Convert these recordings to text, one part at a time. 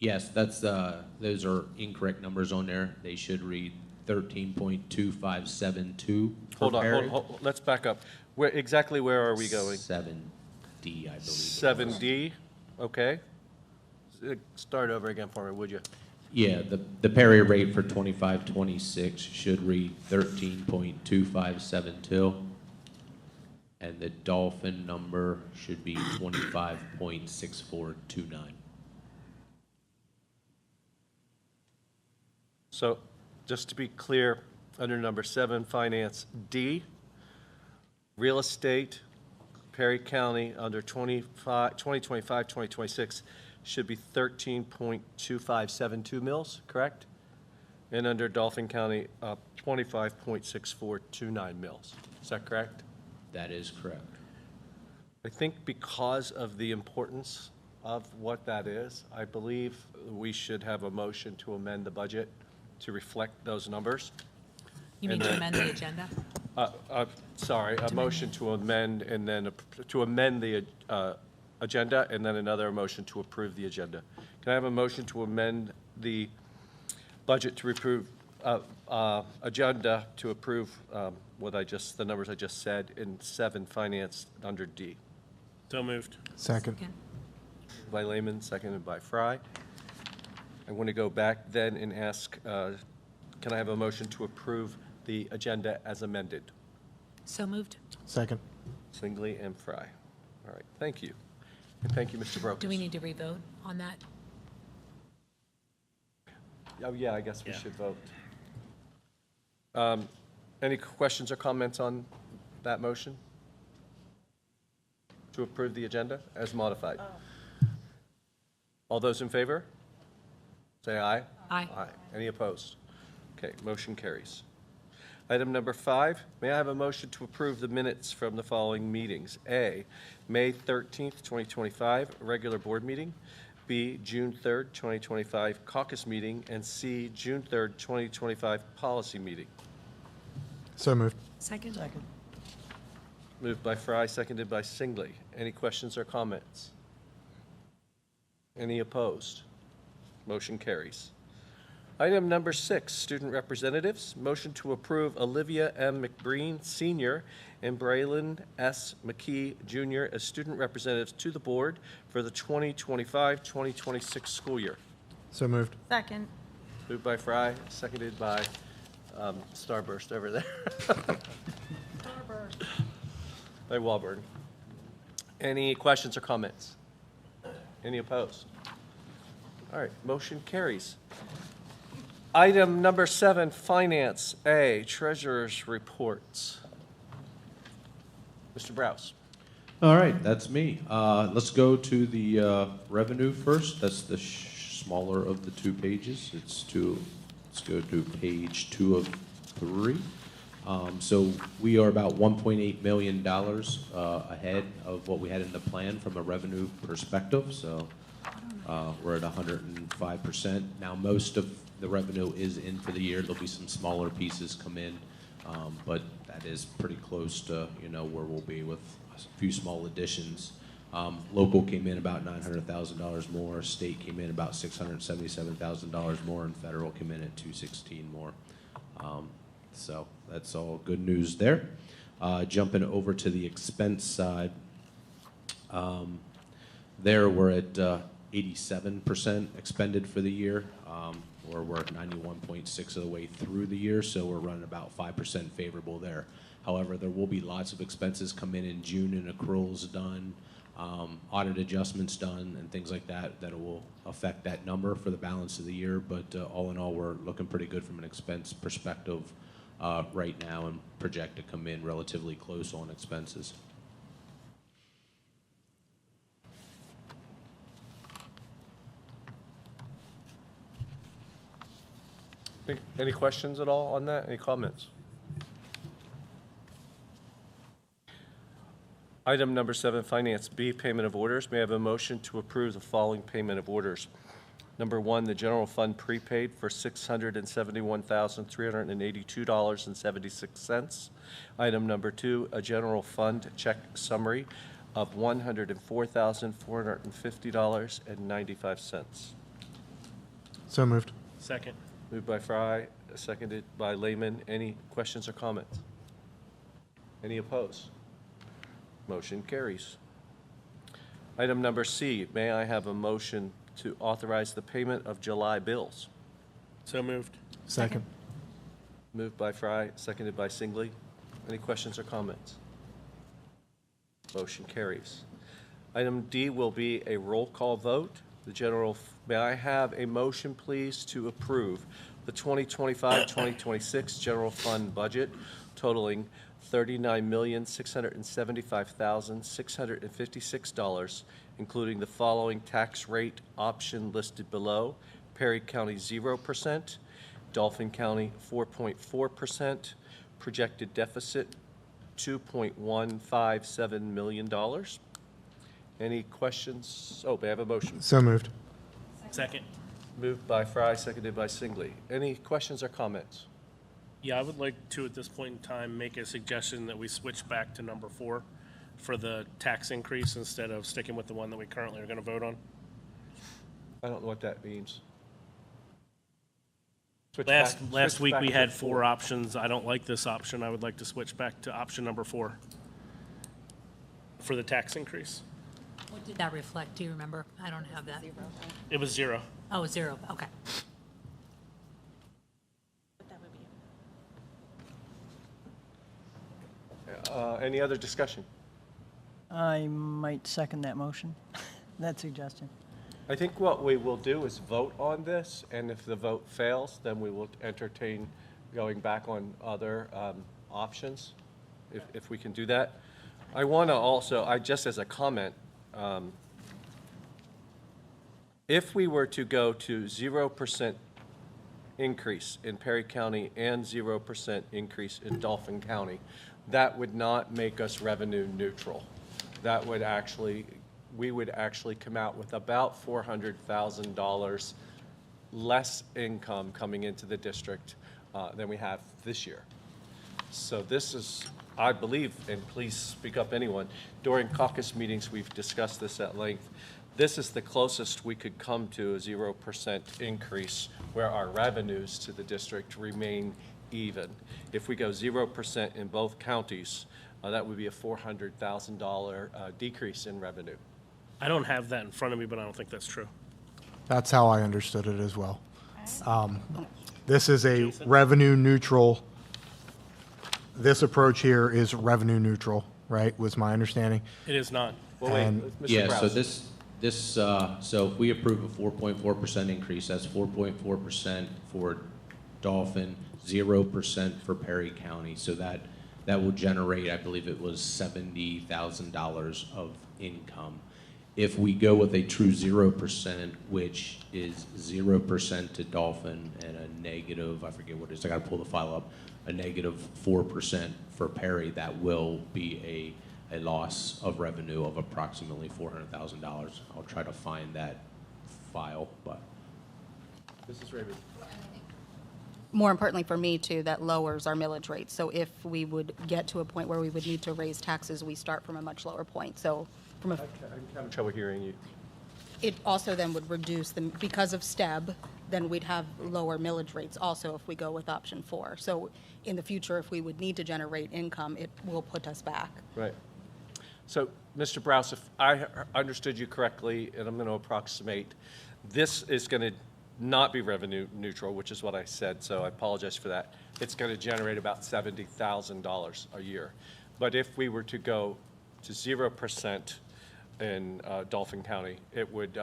Yes, those are incorrect numbers on there. They should read 13.2572 per Hold on, Perry. hold, let's back up. Exactly where are we going? 7D, I believe. 7D, okay. Start over again for me, would you? Yeah, the Perry rate for 25-26 should read 13.2572. And the Dolphin number should be 25.6429. So, just to be clear, under number 7, Finance D, Real Estate, Perry County, under 2025, 2026, should be 13.2572 mils, correct? And under Dolphin County, 25.6429 mils. Is that correct? That is correct. I think because of the importance of what that is, I believe we should have a motion to amend the budget to reflect those numbers. You mean to amend the agenda? Sorry, a motion to amend and then to amend the agenda and then another motion to approve the agenda. Can I have a motion to amend the budget to approve agenda to approve the numbers I just said in 7 Finance under D? So moved. Second. By Lehman, seconded by Fry. I want to go back then and ask, can I have a motion to approve the agenda as amended? So moved. Second. Singley and Fry. All right, thank you. And thank you, Mr. Brokus. Do we need to revote on that? Oh, yeah, I guess we Yeah. should vote. Any questions or comments on that motion? To approve the agenda as modified? All those in favor? Say aye. Aye. Aye. Any opposed? Okay, motion carries. Item number 5, may I have a motion to approve the minutes from the following meetings? A, May 13th, 2025, regular board meeting. B, June 3rd, 2025, caucus meeting. And C, June 3rd, 2025, policy meeting. So moved. Second? Moved by Fry, seconded by Singley. Any questions or comments? Any opposed? Motion carries. Item number 6, student representatives. Motion to approve Olivia M. McBreen, Sr., and Braylon S. McKee, Jr. as student representatives to the board for the 2025-2026 school year. So moved. Second. Moved by Fry, seconded by Starburst over there. Starburst. By Walburn. Any questions or comments? Any opposed? All right, motion carries. Item number 7, Finance A, Treasurer's Reports. Mr. Browse. All right, that's me. Let's go to the revenue first. That's the smaller of the 2 pages. Let's go to page 2 of 3. So we are about $1.8 million ahead of what we had in the plan from a revenue perspective. So we're at 105%. Now most of the revenue is in for the year. There'll be some smaller pieces come in, but that is pretty close to where we'll be with a few small additions. Local came in about $900,000 more. State came in about $677,000 more, and federal came in at $216 more. So that's all good news there. Jumping over to the expense side, there we're at 87% expended for the year, or we're at 91.6 of the way through the year, so we're running about 5% favorable there. However, there will be lots of expenses come in June and accruals done, audit adjustments done, and things like that that will affect that number for the balance of the year. But all in all, we're looking pretty good from an expense perspective right now, and project to come in relatively close on expenses. Any questions at all on that? Any comments? Item number 7, Finance B, Payment of Orders. May I have a motion to approve the following payment of orders? Number 1, the general fund prepaid for $671,382.76. Item number 2, a general fund check summary of $104,450.95. So moved. Second. Moved by Fry, seconded by Lehman. Any questions or comments? Any opposed? Motion carries. Item number C, may I have a motion to authorize the payment of July bills? So moved. Second. Moved by Fry, seconded by Singley. Any questions or comments? Motion carries. Item D will be a roll call vote. May I have a motion, please, to approve the 2025-2026 general fund budget totaling $39,675,656, including the following tax rate option listed below: Perry County 0%, Dauphin County 4.4%, projected deficit $2.157 million. Any questions? Oh, may I have a motion? So moved. Second. Moved by Fry, seconded by Singley. Any questions or comments? Yeah, I would like to, at this point in time, make a suggestion that we switch back to number 4 for the tax increase instead of sticking with the one that we currently are going to vote on. I don't know what that means. Switch Last switch week, back we to had 4 options. I don't like this option. I would like to switch back to option number 4 for the tax increase. What did that reflect? Do you remember? I don't have that. It was 0. Oh, 0, okay. Any other discussion? I might second that motion, that suggestion. I think what we will do is vote on this, and if the vote fails, then we will entertain going back on other options, if we can do that. I want to also, just as a comment, if we were to go to 0% increase in Perry County and 0% increase in Dauphin County, that would not make us revenue neutral. That would actually, we would actually come out with about $400,000 less income coming into the district than we have this year. So this is, I believe, and please speak up anyone, during caucus meetings, we've discussed this at length. This is the closest we could come to a 0% increase where our revenues to the district remain even. If we go 0% in both counties, that would be a $400,000 decrease in revenue. I don't have that in front of me, but I don't think that's true. That's how I understood it as well. This is a revenue neutral. This approach here is revenue neutral, right? Was my understanding. It is not. Well, wait, And- Mr. Yeah, so Browse. so if we approve a 4.4% increase, that's 4.4% for Dauphin, 0% for Perry County. So that will generate, I believe it was $70,000 of income. If we go with a true 0%, which is 0% to Dauphin and a negative, I forget what it is, I gotta pull the file up, a negative 4% for Perry, that will be a loss of revenue of approximately $400,000. I'll try to find that file, but. Mrs. Raymond. More importantly for me too, that lowers our millage rate. So if we would get to a point where we would need to raise taxes, we start from a much lower point. So from a, I'm having trouble hearing you. it also then would reduce the, because of STEB, then we'd have lower millage rates also if we go with option 4. So in the future, if we would need to generate income, it will put us back. Right. So, Mr. Browse, if I understood you correctly, and I'm going to approximate, this is going to not be revenue neutral, which is what I said, so I apologize for that. It's going to generate about $70,000 a year. But if we were to go to 0% in Dauphin County, it would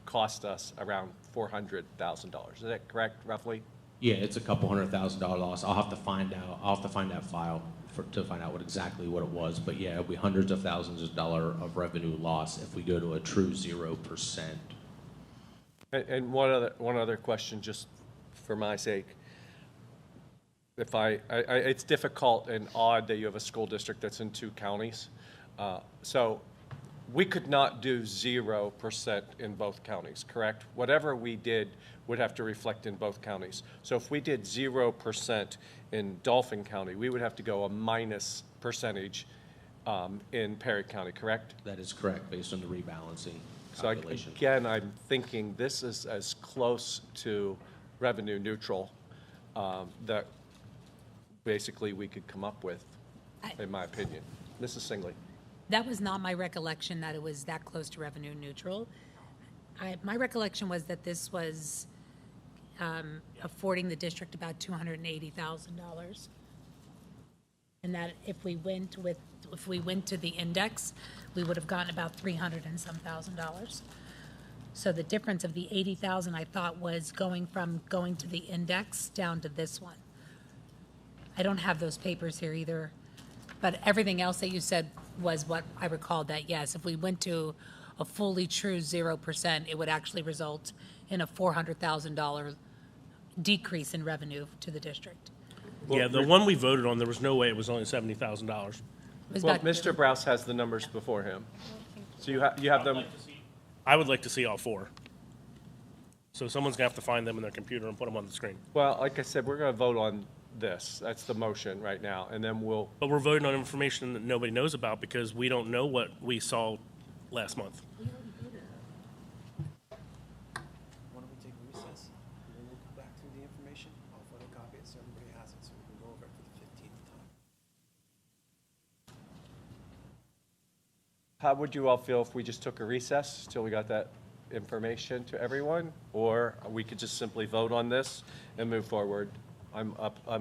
cost us around $400,000. Is that correct, roughly? Yeah, it's a couple $100,000 loss. I'll have to find out. I'll have to find that file to find out exactly what it was. But yeah, it'll be hundreds of thousands of dollars of revenue loss if we go to a true 0%. And one other question, just for my sake. If it's difficult and odd that you have a school district that's in 2 counties. So we could not do 0% in both counties, correct? Whatever we did would have to reflect in both counties. So if we did 0% in Dauphin County, we would have to go a minus percentage in Perry County, correct? That is correct, based on the rebalancing. So calculation. again, I'm thinking this is as close to revenue neutral that basically we could come up with, in my opinion. Mrs. Singley. That was not my recollection that it was that close to revenue neutral. My recollection was that this was affording the district about $280,000. And that if we went to the index, we would have gotten about 300 and some thousand dollars. So the difference of the 80,000 I thought was going to the index down to this one. I don't have those papers here either, but everything else that you said was what I recalled, that yes, if we went to a fully true 0%, it would actually result in a $400,000 decrease in revenue to the district. Yeah, the one we voted on, there was no way it was only $70,000. It was Well, about- Mr. Browse has the numbers before him. So you have them, I would like to see all four. So someone's gonna have to find them in their computer and put them on the screen. well, like I said, we're going to vote on this. That's the motion right now, and then we'll, But we're voting on information that nobody knows about because we don't know what we saw last month. Why don't we take a recess, and then we'll go back through the information, I'll photocopy it so everybody has it, so we can go over it for the 15th time. how would you all feel if we just took a recess till we got that information to everyone? Or we could just simply vote on this and move forward? I'm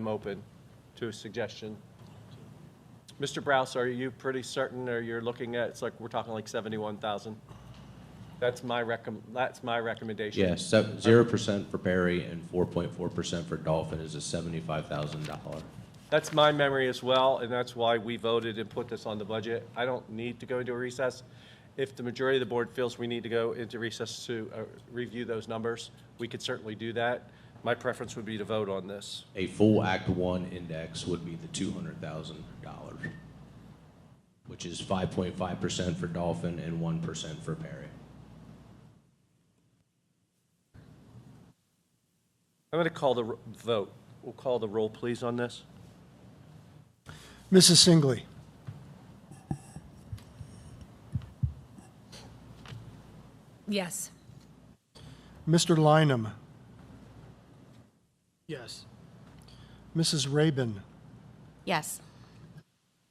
open to a suggestion. Mr. Browse, are you pretty certain, or you're looking at, it's like, we're talking like 71,000? That's my recommendation. Yes, 0% for Perry and 4.4% for Dolphin is a $75,000. That's my memory as well, and that's why we voted and put this on the budget. I don't need to go into a recess. If the majority of the board feels we need to go into recess to review those numbers, we could certainly do that. My preference would be to vote on this. A full Act 1 index would be the $200,000, which is 5.5% for Dolphin and 1% for Perry. I'm going to call the vote. We'll call the roll, please, on this. Mrs. Singley. Yes. Mr. Lineham. Yes. Mrs. Rabin. Yes.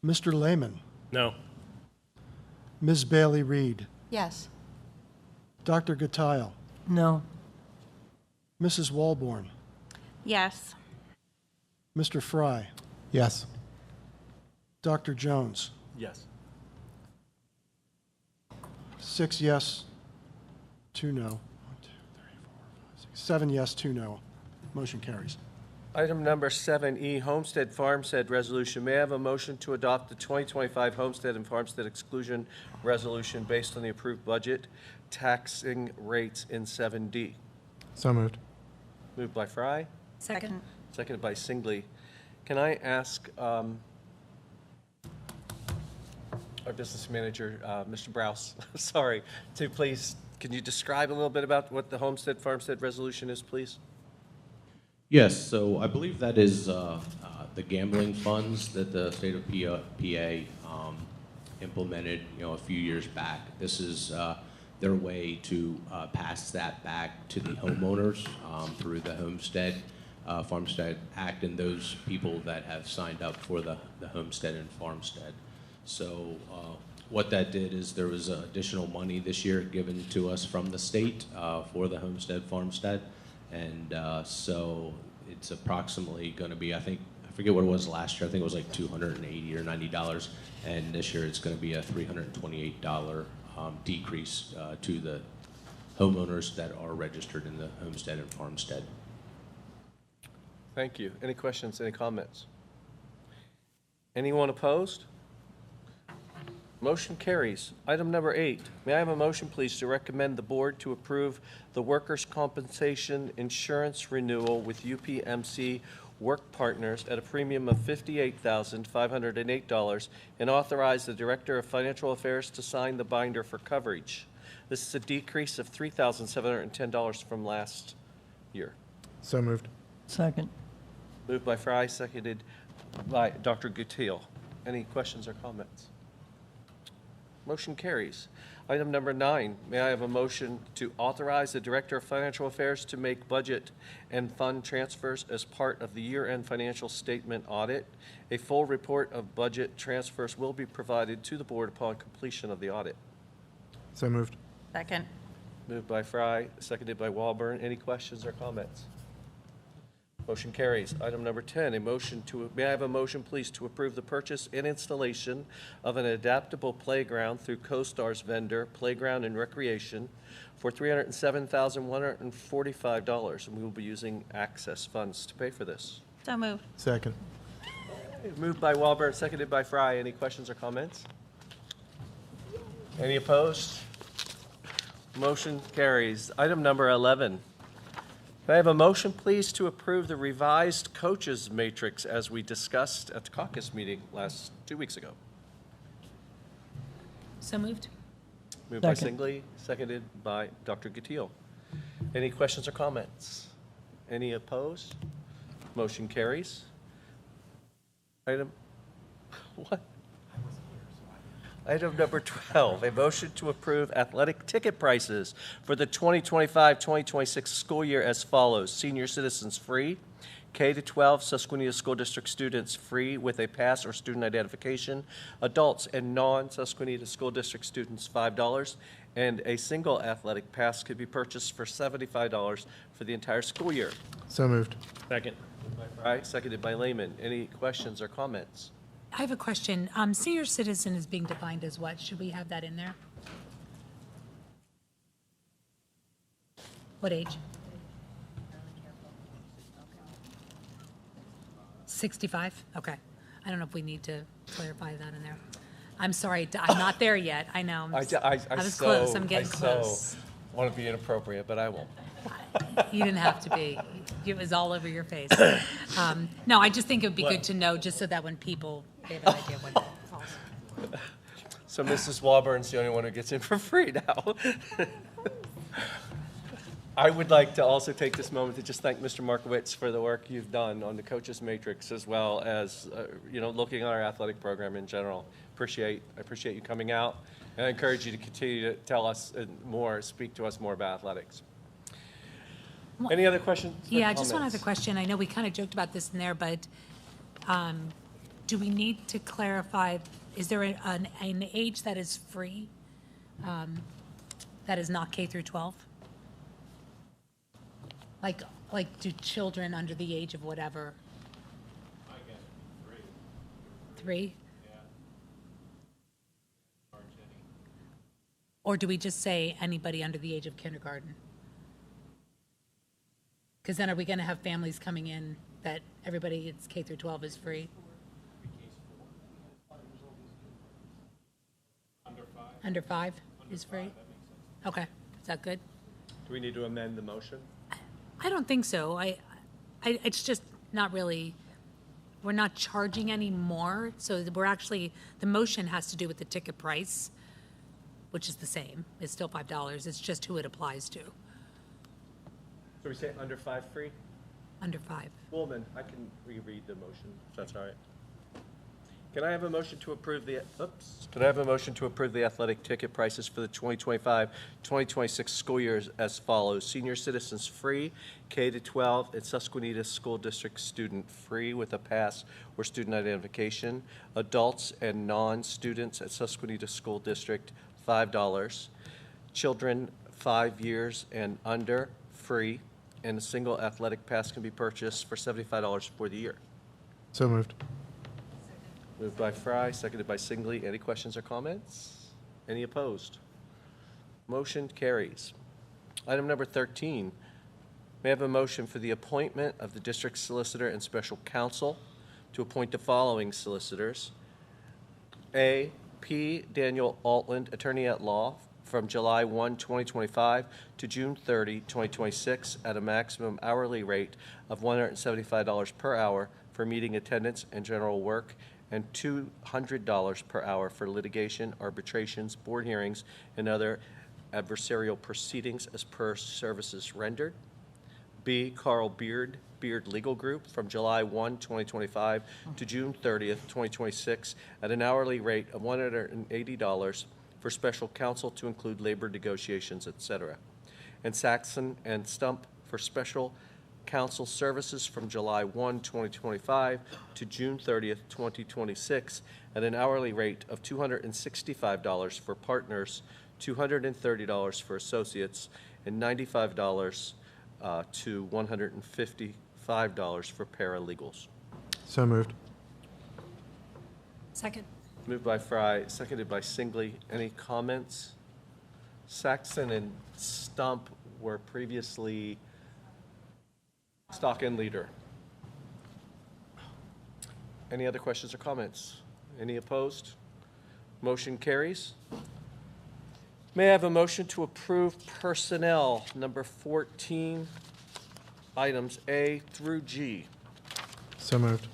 Mr. Lehman. No. Ms. Bailey Reed. Yes. Dr. Gutile. No. Mrs. Walborn. Yes. Mr. Fry. Yes. Dr. Jones. Yes. 6 yes, 2 no. 1, 2, 3, 4, 5, 6, 7 yes, 2 no. Motion carries. Item number 7E, Homestead Farmstead Resolution. May I have a motion to adopt the 2025 Homestead and Farmstead Exclusion Resolution based on the approved budget, taxing rates in 7D? So moved. Moved by Fry, Second. seconded by Singley. Can I ask our business manager, Mr. Browse, sorry, to please, can you describe a little bit about what the Homestead Farmstead Resolution is, please? Yes, so I believe that is the gambling funds that the state of PA implemented, a few years back. This is their way to pass that back to the homeowners through the Homestead Farmstead Act and those people that have signed up for the Homestead and Farmstead. So what that did is there was additional money this year given to us from the state for the Homestead Farmstead. And so it's approximately going to be, I forget what it was last year. I think it was like $280 or $90. And this year it's going to be a $328 decrease to the homeowners that are registered in the Homestead and Farmstead. Thank you. Any questions, any comments? Anyone opposed? Motion carries. Item number 8, may I have a motion, please, to recommend the board to approve the workers' compensation insurance renewal with UPMC Work Partners at a premium of $58,508 and authorize the Director of Financial Affairs to sign the binder for coverage. This is a decrease of $3,710 from last year. So moved. Second. Moved by Fry, seconded by Dr. Gutile. Any questions or comments? Motion carries. Item number 9, may I have a motion to authorize the Director of Financial Affairs to make budget and fund transfers as part of the year-end financial statement audit? A full report of budget transfers will be provided to the board upon completion of the audit. So moved. Second. Moved by Fry, seconded by Walburn. Any questions or comments? Motion carries. Item number 10, may I have a motion, please, to approve the purchase and installation of an adaptable playground through CoStar's vendor, Playground and Recreation, for $307,145, and we will be using access funds to pay for this. So moved. Second. Moved by Walburn, seconded by Fry. Any questions or comments? Any opposed? Motion carries. Item number 11. May I have a motion, please, to approve the revised coaches matrix as we discussed at the caucus meeting 2 weeks ago? So moved. Moved by Second. Singley, seconded by Dr. Gatiel. Any questions or comments? Any opposed? Motion carries. Item, what? Item number 12, a motion to approve athletic ticket prices for the 2025-2026 school year as follows. Senior citizens free, K-12 Susquenita School District students free with a pass or student identification, adults and non-Susquenita School District students $5, and a single athletic pass could be purchased for $75 for the entire school year. So moved. Second. Moved by Fry, seconded by Lehman. Any questions or comments? I have a question. Senior citizen is being defined as what? Should we have that in there? What age? 65? Okay. I don't know if we need to clarify that in there. I'm sorry, I'm not there yet. I know. I was close. I'm getting close. Want to be inappropriate, but I won't. You didn't have to be. It was all over your face. No, I just think it would be good to know, just so that when people, they have an idea what that falls. So Mrs. Walburn's the only one who gets in for free now. I would like to also take this moment to just thank Mr. Markowitz for the work you've done on the coaches matrix, as well as looking at our athletic program in general. I appreciate you coming out, and I encourage you to continue to tell us more, speak to us more about athletics. Any other questions? or Yeah, just one comments? other question. I know we kind of joked about this in there, but do we need to clarify, is there an age that is free, that is not K through 12? Like do children under the age of whatever? I guess 3. 3? Yeah. Or do we just say anybody under the age of kindergarten? Because then are we going to have families coming in that everybody, it's K through 12 is free? Under 5 is free? Okay, is that good? Do we need to amend the motion? I don't think so. It's just not really, we're not charging any more. So we're actually, the motion has to do with the ticket price, which is the same. It's still $5. It's just who it applies to, So we say under 5 free? under 5. Woolman, I can reread the motion, if that's all right. Can I have a motion to approve the athletic ticket prices for the 2025-2026 school years as follows? Senior citizens free, K-12 and Susquenita School District student free with a pass or student identification. Adults and non-students at Susquenita School District $5. Children 5 years and under free, and a single athletic pass can be purchased for $75 for the year. So moved. Moved by Fry, seconded by Singley. Any questions or comments? Any opposed? Motion carries. Item number 13, may I have a motion for the appointment of the district solicitor and special counsel to appoint the following solicitors. A, P. Daniel Altland, attorney at law, from July 1, 2025 to June 30, 2026, at a maximum hourly rate of $175 per hour for meeting attendance and general work, and $200 per hour for litigation, arbitrations, board hearings, and other adversarial proceedings as per services rendered. B, Carl Beard Legal Group, from July 1, 2025 to June 30th, 2026, at an hourly rate of $180 for special counsel to include labor negotiations, etc. And Saxon and Stump for special counsel services from July 1, 2025 to June 30th, 2026, at an hourly rate of $265 for partners, $230 for associates, and $95 to $155 for paralegals. So moved. Second. Moved by Fry, seconded by Singley. Any comments? Saxon and Stump were previously stock and leader. Any other questions or comments? Any opposed? Motion carries. May I have a motion to approve personnel number 14, items A through G? So moved.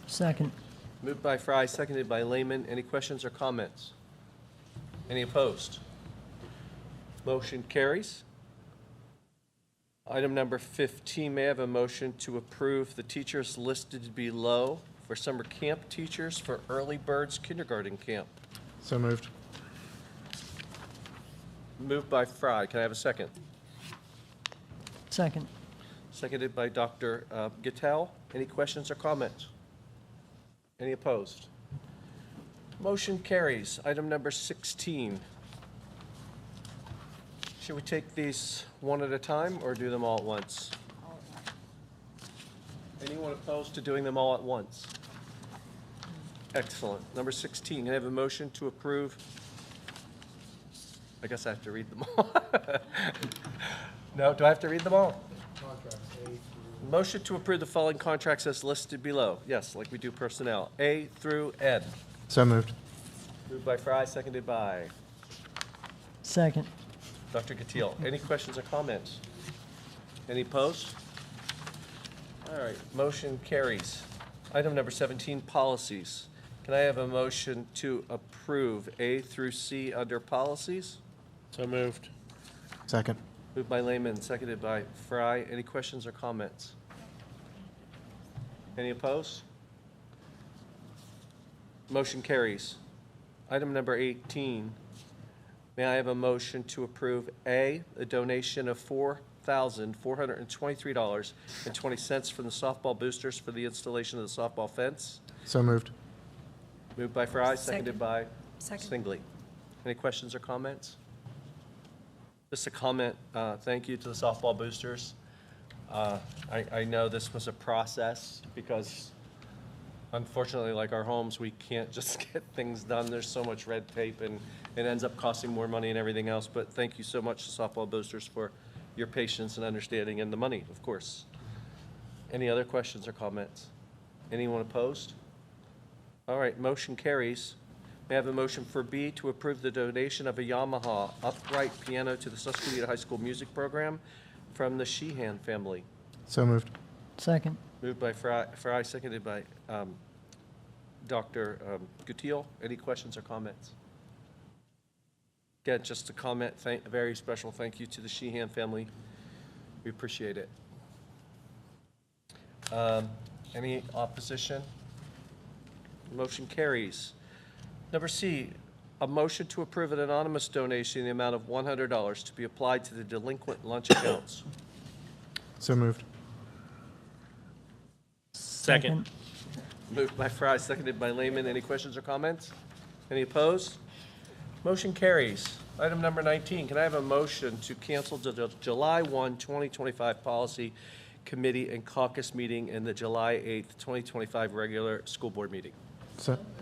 Second. Moved by Fry, seconded by Lehman. Any questions or comments? Any opposed? Motion carries. Item number 15, may I have a motion to approve the teachers listed below for summer camp teachers for Early Birds Kindergarten Camp? So moved. Moved by Fry. Can I have a second? Second. Seconded by Dr. Gittell. Any questions or comments? Any opposed? Motion carries. Item number 16. Should we take these one at a time or do them all at once? Anyone opposed to doing them all at once? Excellent. Number 16, can I have a motion to approve? I guess I have to read them all. No, do I have to read them all? Motion to approve the following contracts as listed below. Yes, like we do personnel. A through N. So moved. Moved by Fry, seconded by Second. Dr. Gatiel. Any questions or comments? Any opposed? All right, motion carries. Item number 17, policies. Can I have a motion to approve A through C under policies? So moved. Second. Moved by Lehman, seconded by Fry. Any questions or comments? Any opposed? Motion carries. Item number 18. May I have a motion to approve A, a donation of $4,423.20 from the softball boosters for the installation of the softball fence? So moved. Moved by Fry, Second. seconded by Second. Singley. Any questions or comments? Just a comment, thank you to the softball boosters. I know this was a process because unfortunately, like our homes, we can't just get things done. There's so much red tape and it ends up costing more money and everything else. But thank you so much to softball boosters for your patience and understanding and the money, of course. Any other questions or comments? Anyone opposed? All right, motion carries. May I have a motion for B to approve the donation of a Yamaha upright piano to the Susquenita High School music program from the Sheehan family? So moved. Second. Moved by Fry, seconded by Dr. Gutiel. Any questions or comments? Again, just a comment, a very special thank you to the Sheehan family. We appreciate it. Any opposition? Motion carries. Number C, a motion to approve an anonymous donation in the amount of $100 to be applied to the delinquent lunch accounts. So moved. Second. Moved by Fry, seconded by Lehman. Any questions or comments? Any opposed? Motion carries. Item number 19, can I have a motion to cancel the July 1, 2025 policy committee and caucus meeting and the July 8th, 2025 regular school board meeting?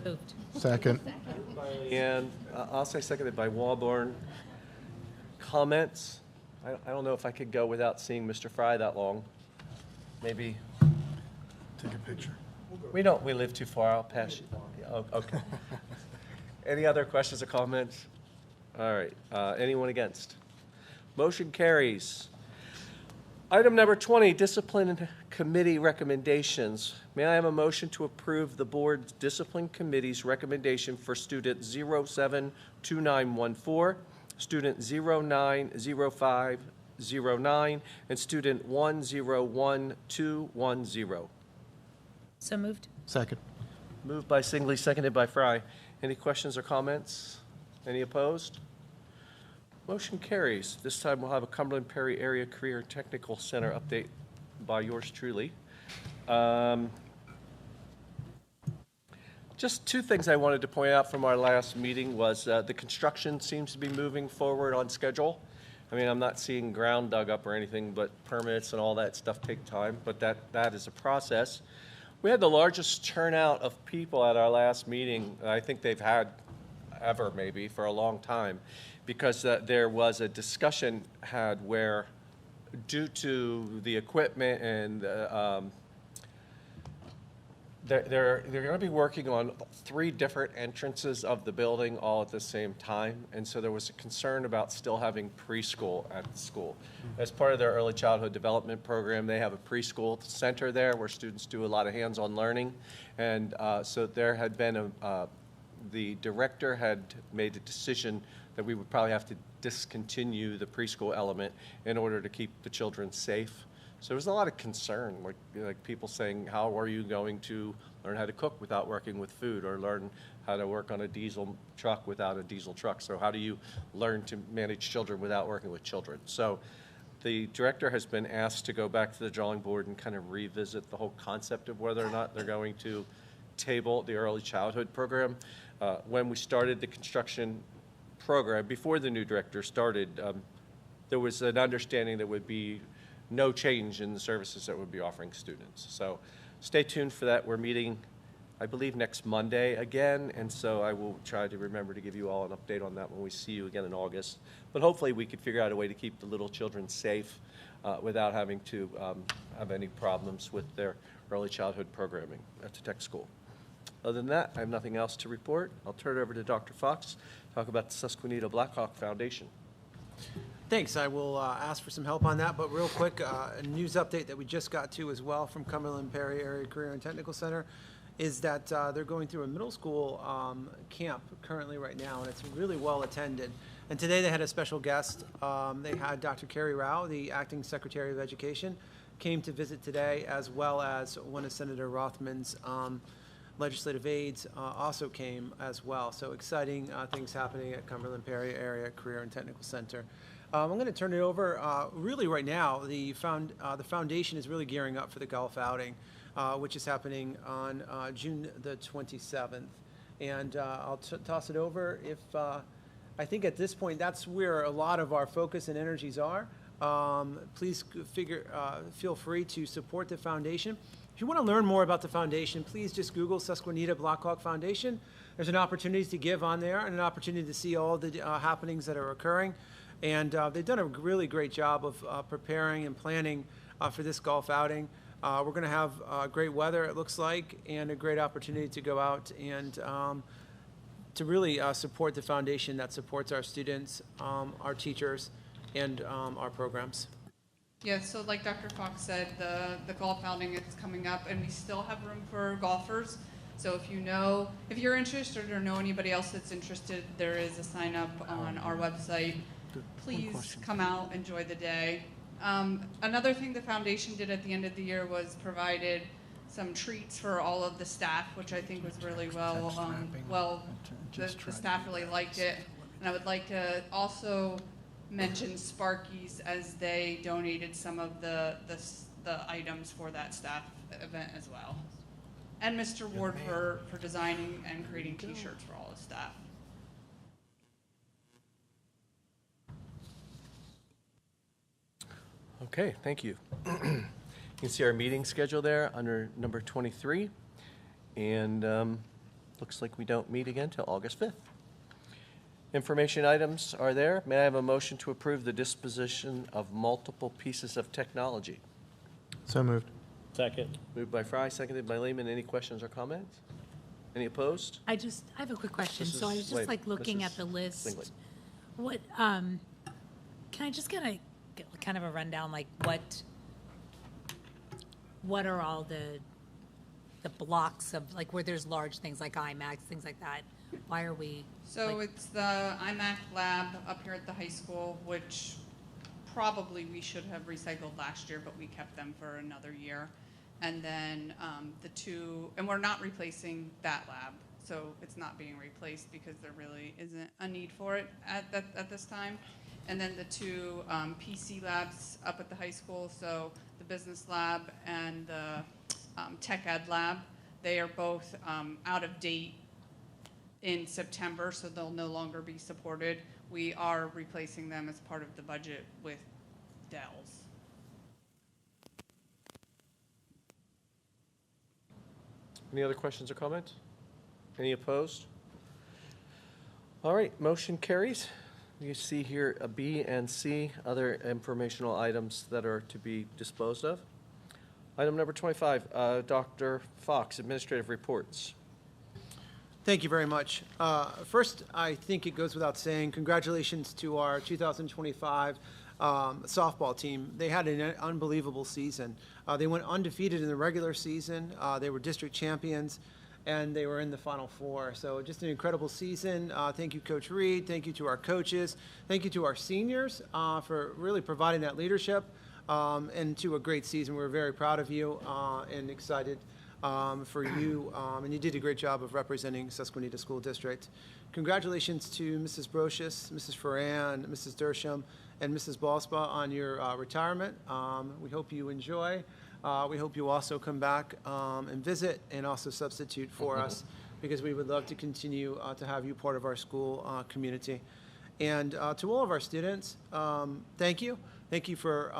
Moved. Second. And I'll say seconded by Walborn. Comments? I don't know if I could go without seeing Mr. Fry that long. Maybe, Take a picture. we live too far, I'll pass you. Yeah, okay. Any other questions or comments? All right, anyone against? Motion carries. Item number 20, discipline committee recommendations. May I have a motion to approve the board's discipline committee's recommendation for student 072914, student 090509, and student 101210? So moved. Second. Moved by Singley, seconded by Fry. Any questions or comments? Any opposed? Motion carries. This time we'll have a Cumberland Perry Area Career Technical Center update by yours truly. Just two things I wanted to point out from our last meeting was the construction seems to be moving forward on schedule. I mean, I'm not seeing ground dug up or anything, but permits and all that stuff take time, but that is a process. We had the largest turnout of people at our last meeting I think they've had ever, maybe, for a long time, because there was a discussion had where, due to the equipment and they're going to be working on 3 different entrances of the building all at the same time, and so there was a concern about still having preschool at the school. As part of their early childhood development program, they have a preschool center there where students do a lot of hands-on learning, and so there had been the director had made a decision that we would probably have to discontinue the preschool element in order to keep the children safe. So there was a lot of concern, like people saying, how are you going to learn how to cook without working with food, or learn how to work on a diesel truck without a diesel truck? So how do you learn to manage children without working with children? So the director has been asked to go back to the drawing board and kind of revisit the whole concept of whether or not they're going to table the early childhood program. When we started the construction program, before the new director started, there was an understanding there would be no change in the services that we'll be offering students. So stay tuned for that. We're meeting, I believe, next Monday again, and so I will try to remember to give you all an update on that when we see you again in August. But hopefully we could figure out a way to keep the little children safe without having to have any problems with their early childhood programming at the tech school. Other than that, I have nothing else to report. I'll turn it over to Dr. Fox to talk about the Susquenita Blackhawk Foundation. Thanks. I will ask for some help on that, but real quick, a news update that we just got to as well from Cumberland Perry Area Career and Technical Center is that they're going through a middle school camp currently right now, and it's really well attended. And today they had a special guest. They had Dr. Carrie Rao, the Acting Secretary of Education, came to visit today, as well as one of Senator Rothman's legislative aides also came as well. So exciting things happening at Cumberland Perry Area Career and Technical Center. I'm going to turn it over. Really, right now, the foundation is really gearing up for the golf outing, which is happening on June the 27th. And I'll toss it over. If I think at this point, that's where a lot of our focus and energies are. Please feel free to support the foundation. If you want to learn more about the foundation, please just Google Susquenita Blackhawk Foundation. There's an opportunity to give on there and an opportunity to see all the happenings that are occurring. And they've done a really great job of preparing and planning for this golf outing. We're going to have great weather, it looks like, and a great opportunity to go out and to really support the foundation that supports our students, our teachers, and our programs. Yeah, so like Dr. Fox said, the golf outing is coming up, and we still have room for golfers. So if you're interested or know anybody else that's interested, there is a sign up on our website. Please come out, enjoy the day. Another thing the foundation did at the end of the year was provided some treats for all of the staff, which I think was really the staff really liked it. And I would like to also mention Sparky's, as they donated some of the items for that staff event as well. And Mr. Ward for designing and creating t-shirts for all his staff. Okay, thank you. You can see our meeting schedule there under number 23, and looks like we don't meet again till August 5th. Information items are there. May I have a motion to approve the disposition of multiple pieces of technology? So moved. Second. Moved by Fry, seconded by Lehman. Any questions or comments? Any opposed? I have a quick question. So I was just like looking at the list. Bingley. What, can I just get kind of a rundown, like what are all the blocks of, like, where there's large things like IMAX, things like that? Why are we? So it's the iMac lab up here at the high school, which probably we should have recycled last year, but we kept them for another year. And then and we're not replacing that lab. so it's not being replaced because there really isn't a need for it at this time. And then the two PC labs up at the high school, so the business lab and the tech ed lab, they are both out of date in September, so they'll no longer be supported. We are replacing them as part of the budget with Dells. Any other questions or comments? Any opposed? All right, motion carries. You see here a B and C, other informational items that are to be disposed of. Item number 25, Dr. Fox, administrative reports. Thank you very much. First, I think it goes without saying, congratulations to our 2025 softball team. They had an unbelievable season. They went undefeated in the regular season. They were district champions, and they were in the Final Four. So just an incredible season. Thank you, Coach Reed. Thank you to our coaches. Thank you to our seniors for really providing that leadership and to a great season. We're very proud of you and excited for you, and you did a great job of representing Susquenita School District. Congratulations to Mrs. Brocious, Mrs. Ferran, Mrs. Dersham, and Mrs. Balspa on your retirement. We hope you enjoy. We hope you also come back and visit and also substitute for us, because we would love to continue to have you part of our school community. And to all of our students, thank you. Thank you for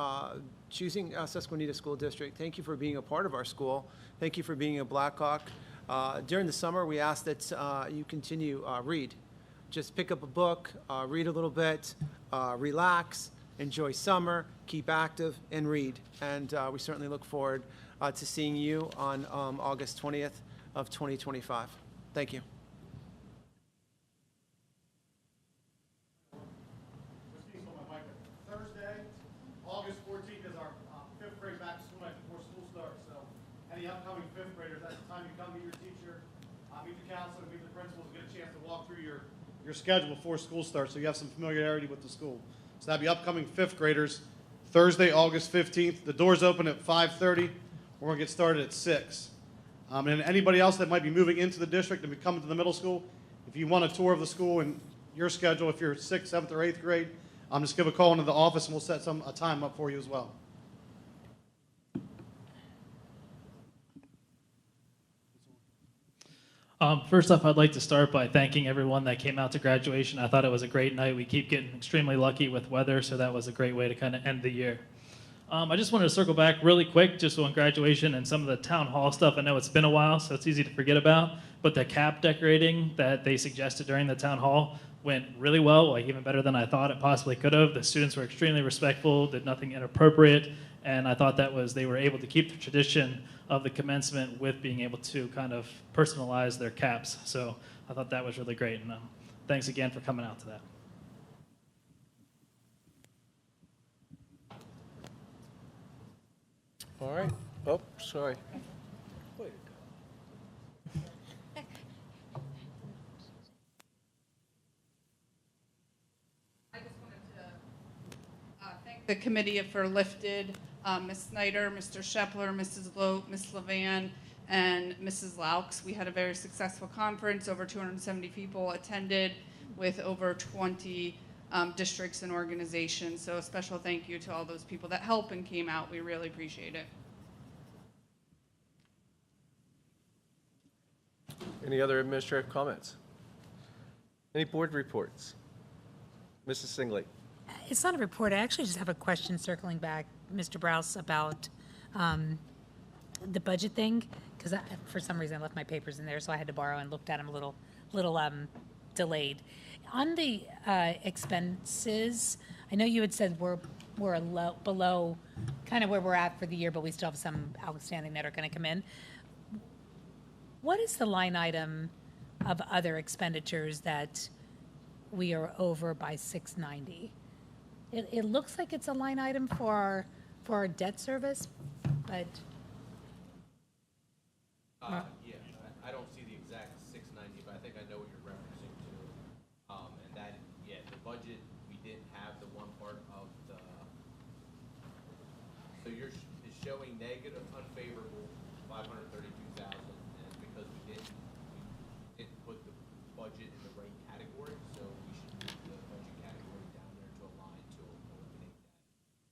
choosing Susquenita School District. Thank you for being a part of our school. Thank you for being a Blackhawk. During the summer, we ask that you continue read. Just pick up a book, read a little bit, relax, enjoy summer, keep active, and read. And we certainly look forward to seeing you on August 20th of 2025. Thank you. Thursday, August 14th is our fifth grade back to school night before school starts. So any upcoming fifth graders, that's the time you come meet your teacher, meet the counselor, meet the principals, and get a chance to walk through your schedule before school starts, so you have some familiarity with the school. So that'd be upcoming fifth graders, Thursday, August 15th. The doors open at 5:30. We're going to get started at 6. And anybody else that might be moving into the district and be coming to the middle school, if you want a tour of the school and your schedule, if you're 6th, 7th, or 8th grade, just give a call into the office and we'll set a time up for you as well. First off, I'd like to start by thanking everyone that came out to graduation. I thought it was a great night. We keep getting extremely lucky with weather, so that was a great way to kind of end the year. I just wanted to circle back really quick just on graduation and some of the town hall stuff. I know it's been a while, so it's easy to forget about, but the cap decorating that they suggested during the town hall went really well, like even better than I thought it possibly could have. The students were extremely respectful, did nothing inappropriate, and I thought they were able to keep the tradition of the commencement with being able to kind of personalize their caps. So I thought that was really great, and thanks again for coming out to that. All right. Oh, sorry. The committee for lifted, Ms. Snyder, Mr. Shepler, Mrs. Bloat, Ms. Levan, and Mrs. Laux. We had a very successful conference. Over 270 people attended with over 20 districts and organizations. So a special thank you to all those people that helped and came out. We really appreciate it. Any other administrative comments? Any board reports? Mrs. Singley. It's not a report. I actually just have a question circling back, Mr. Browse, about the budget thing, because for some reason I left my papers in there, so I had to borrow and looked at them a little delayed. On the expenses, I know you had said we're below kind of where we're at for the year, but we still have some outstanding that are going to come in. What is the line item of other expenditures that we are over by 690? It looks like it's a line item for our debt service, but. Yeah, I don't see the exact 690, but I think I know what you're referencing to. And that, yeah, the budget, we didn't have the one part of the, so it's showing negative, unfavorable, 532,000, and it's because we didn't, it put the budget in the right category, so we should move the budget category down there to align to eliminate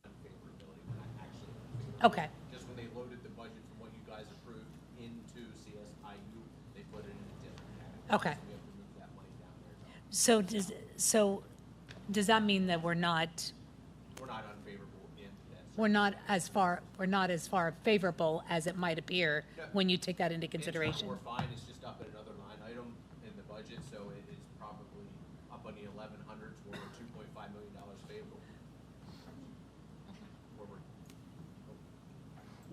that unfavorability. We're not actually unfavorable. Okay. Just when they loaded the budget from what you guys approved into CSIU, they put it in a different category. Okay. So we have to move that money down there. So does that mean that we're not Unfavorable in that. we're not as far favorable as it might appear when you take that into consideration? We're fine, it's just up at another line item in the budget, so it is probably up on the 1100s, where we're $2.5 million favorable.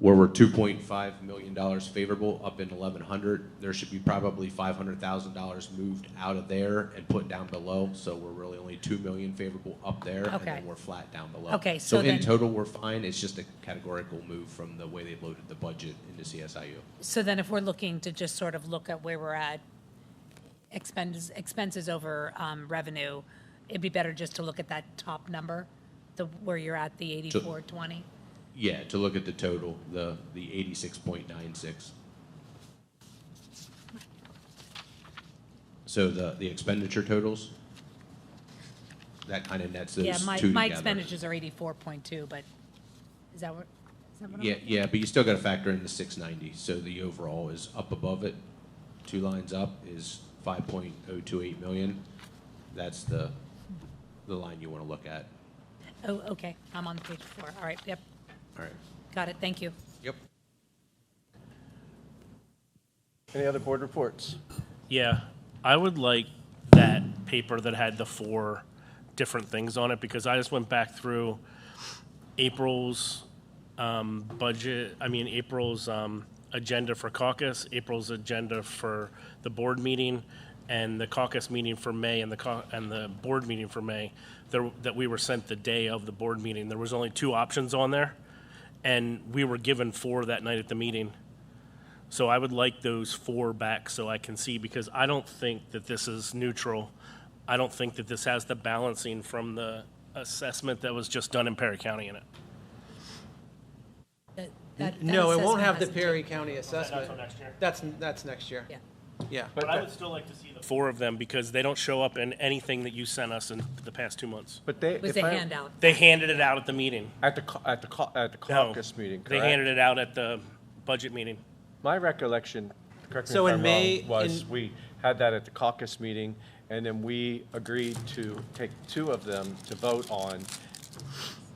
Where we're $2.5 million favorable, up in 1100, there should be probably $500,000 moved out of there and put down below, so we're really only 2 million favorable up there, and Okay. then we're flat down below. Okay, So so in then- total, we're fine, it's just a categorical move from the way they loaded the budget into CSIU. So then if we're looking to just sort of look at where we're at, expenses over revenue, it'd be better just to look at that top number, where you're at the 8420? Yeah, to look at the total, the 86.96. So the expenditure totals, that kind of nets those Yeah, two my together. expenditures are 84.2, but is that what I'm? Yeah, but you still got to factor in the 690. So the overall is up above it, 2 lines up is 5.028 million. That's the line you want to look at. Oh, okay, I'm on page 4, all right, yep, All right. got it, thank you. Yep. Any other board reports? Yeah, I would like that paper that had the 4 different things on it, because I just went back through April's April's agenda for caucus, April's agenda for the board meeting, and the caucus meeting for May, and the board meeting for May, that we were sent the day of the board meeting. There was only 2 options on there, and we were given 4 that night at the meeting. So I would like those 4 back so I can see, because I don't think that this is neutral. I don't think that this has the balancing from the assessment that was just done in Perry County in it. That No, it won't assessment have the hasn't Perry taken- County assessment. until next year? That's next year. Yeah. Yeah. But I would still like to see the 4 of them, because they don't show up in anything that you sent us in the past 2 months. But they, It was if a I- handout. They handed it out at the meeting. At the caucus meeting, They correct? handed it out at the budget meeting. My recollection, correct me So if in I'm May- wrong, was in- we had that at the caucus meeting, and then we agreed to take 2 of them to vote on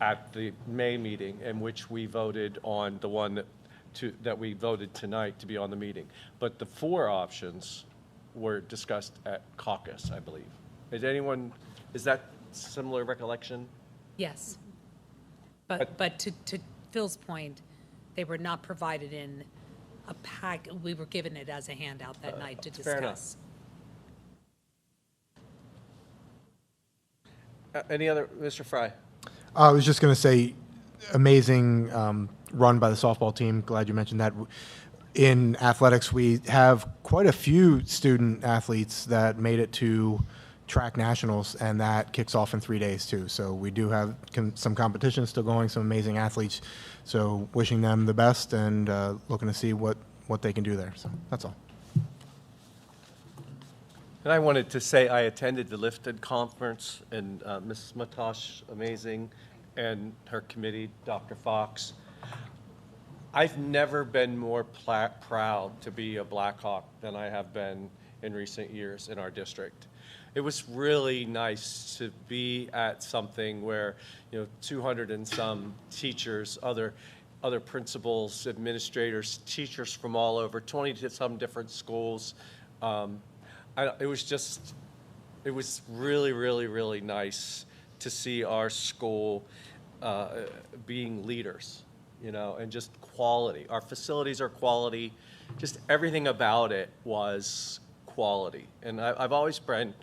at the May meeting, in which we voted on the one that we voted tonight to be on the meeting. But the 4 options were discussed at caucus, I believe. Is that similar recollection? Yes. But to Phil's point, they were not provided in a pack, we were given it as a handout that night to fair enough. discuss. Any other, Mr. Fry? I was just going to say, amazing run by the softball team. Glad you mentioned that. In athletics, we have quite a few student athletes that made it to track nationals, and that kicks off in 3 days too. So we do have some competition still going, some amazing athletes. So wishing them the best, and looking to see what they can do there. So that's all. And I wanted to say I attended the Lifted Conference, and Mrs. Matosh, amazing, and her committee, Dr. Fox. I've never been more proud to be a Blackhawk than I have been in recent years in our district. It was really nice to be at something where, 200 and some teachers, other principals, administrators, teachers from all over, 20 to some different schools. It was really, really, really nice to see our school being leaders, and just quality. Our facilities are quality. Just everything about it was quality. And I've always been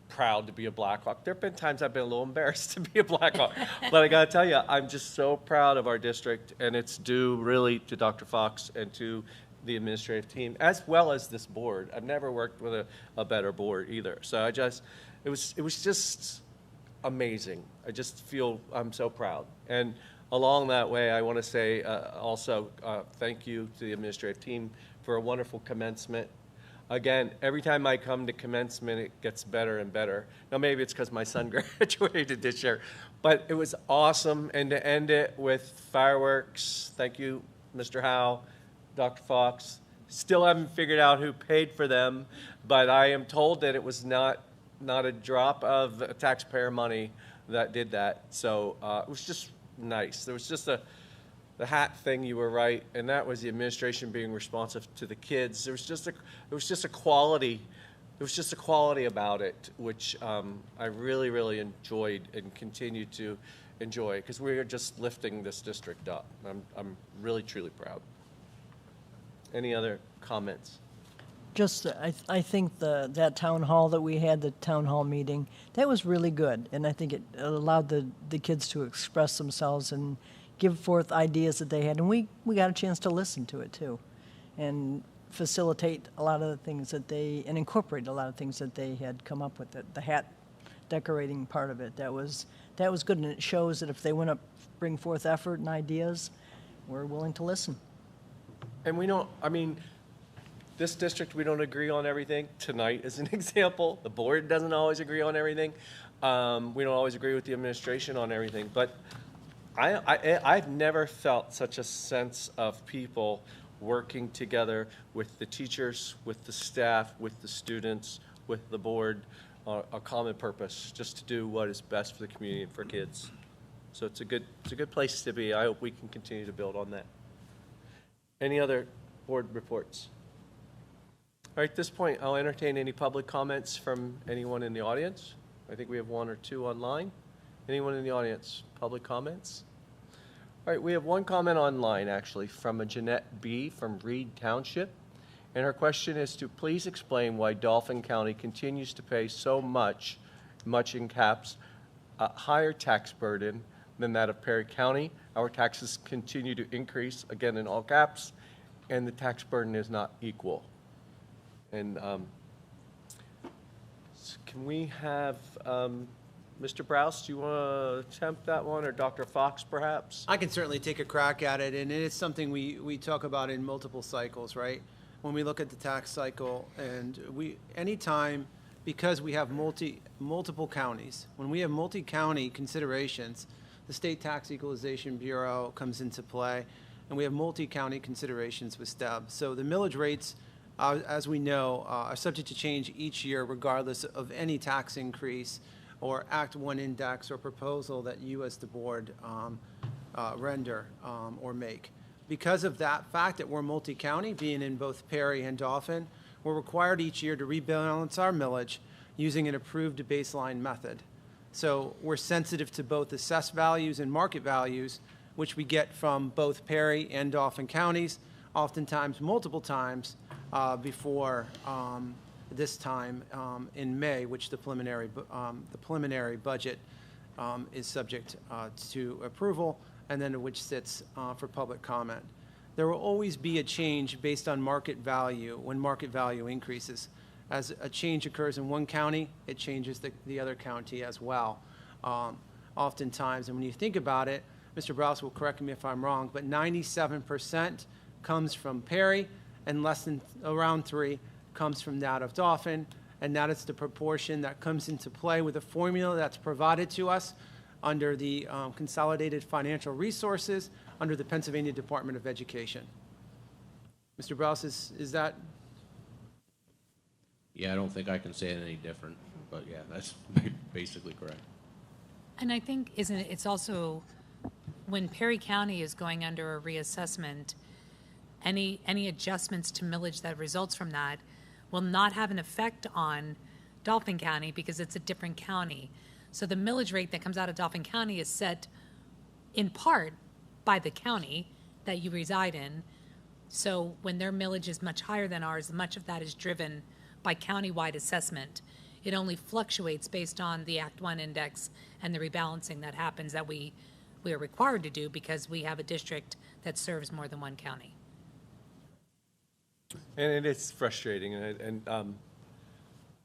proud to be a Blackhawk. There have been times I've been a little embarrassed to be a Blackhawk. But I got to tell you, I'm just so proud of our district, and it's due really to Dr. Fox and to the administrative team, as well as this board. I've never worked with a better board either. So it was just amazing. I just feel I'm so proud. And along that way, I want to say also thank you to the administrative team for a wonderful commencement. again, every time I come to commencement, it gets better and better. Now, maybe it's because my son graduated this year, but it was awesome. And to end it with fireworks, thank you, Mr. Howe, Dr. Fox. Still haven't figured out who paid for them, but I am told that it was not a drop of taxpayer money that did that. So it was just nice. There was just the hat thing, you were right, and that was the administration being responsive to the kids. There was just a quality about it, which I really, really enjoyed and continue to enjoy, because we are just lifting this district up. I'm really, truly proud. Any other comments? Just, I think that town hall that we had, the town hall meeting, that was really good. And I think it allowed the kids to express themselves and give forth ideas that they had. And we got a chance to listen to it too. And facilitate a lot of the things and incorporate a lot of things that they had come up with. The hat decorating part of it, that was good. And it shows that if they want to bring forth effort and ideas, we're willing to listen. And this district, we don't agree on everything. Tonight is an example. The board doesn't always agree on everything. We don't always agree with the administration on everything. But I've never felt such a sense of people working together with the teachers, with the staff, with the students, with the board, a common purpose, just to do what is best for the community and for kids. So it's a good place to be. I hope we can continue to build on that. Any other board reports? All right, at this point, I'll entertain any public comments from anyone in the audience. I think we have one or two online. Anyone in the audience? Public comments? All right, we have one comment online, actually, from a Jeanette B. from Reed Township. And her question is to please explain why Dauphin County continues to pay so much in caps, a higher tax burden than that of Perry County. Our taxes continue to increase, again in all caps, and the tax burden is not equal. And can we have Mr. Browse, do you want to attempt that one, or Dr. Fox perhaps? I can certainly take a crack at it, and it is something we talk about in multiple cycles, right? When we look at the tax cycle, and anytime, because we have multiple counties, when we have multi-county considerations, the State Tax Equalization Bureau comes into play, and we have multi-county considerations with STEB. So the millage rates, as we know, are subject to change each year regardless of any tax increase or Act 1 index or proposal that you as the board render or make. Because of that fact that we're multi-county, being in both Perry and Dauphin, we're required each year to rebalance our millage using an approved baseline method. So we're sensitive to both assessed values and market values, which we get from both Perry and Dauphin counties, oftentimes multiple times before this time in May, which the preliminary budget is subject to approval, and then which sits for public comment. There will always be a change based on market value when market value increases. As a change occurs in one county, it changes the other county as well. Oftentimes, and when you think about it, Mr. Browse will correct me if I'm wrong, but 97% comes from Perry, and less than around 3 comes from that of Dauphin, and that is the proportion that comes into play with a formula that's provided to us under the Consolidated Financial Resources under the Pennsylvania Department of Education. Mr. Browse, is that? Yeah, I don't think I can say it any different, but yeah, that's basically correct. And I think, it's also, when Perry County is going under a reassessment, any adjustments to millage that results from that will not have an effect on Dauphin County because it's a different county. So the millage rate that comes out of Dauphin County is set in part by the county that you reside in. So when their millage is much higher than ours, much of that is driven by countywide assessment. It only fluctuates based on the Act 1 index and the rebalancing that happens that we are required to do because we have a district that serves more than one county. And it is frustrating. And